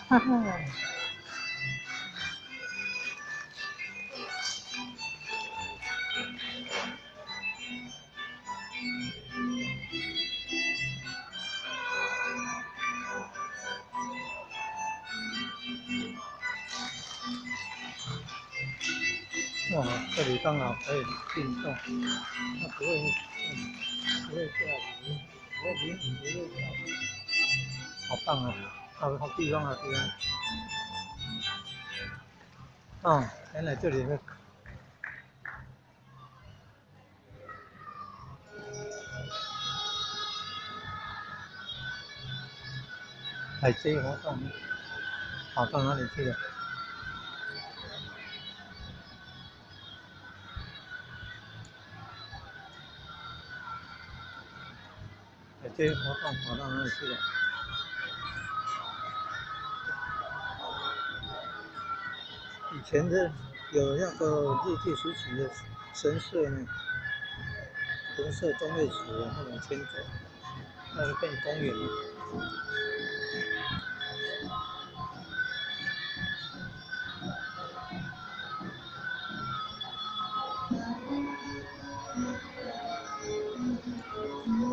哈哈。哇，这里刚好可以运动，它不会，不会下雨，不会淋雨，不会下雨，好棒啊！好地方，好地方。哦，原来这里是海街活动，跑到哪里去了？海街活动跑到哪里去了？以前是有那个日治时期的神社呢，神社中卫祠后来迁走，那就变公园了。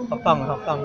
好棒，好棒！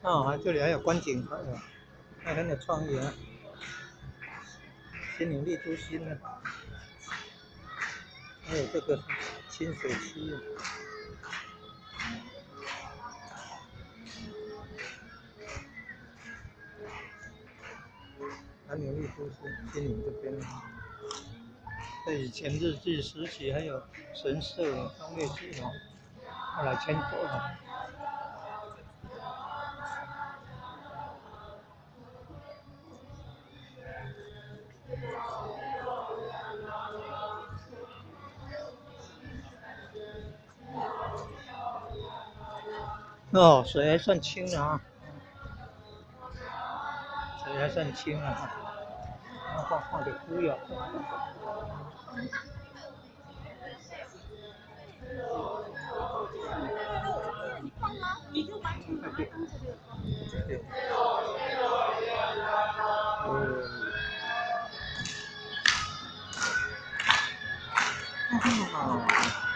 哦，这里还有观景台啊，还很有创意啊！新努力都新呢，还有这个清水区啊。南纽利都市，新宁这边，这以前日治时期还有神社、中卫祠哦，后来迁走了。哦，水还算清的啊，水还算清啊，放点菇药。对。哦。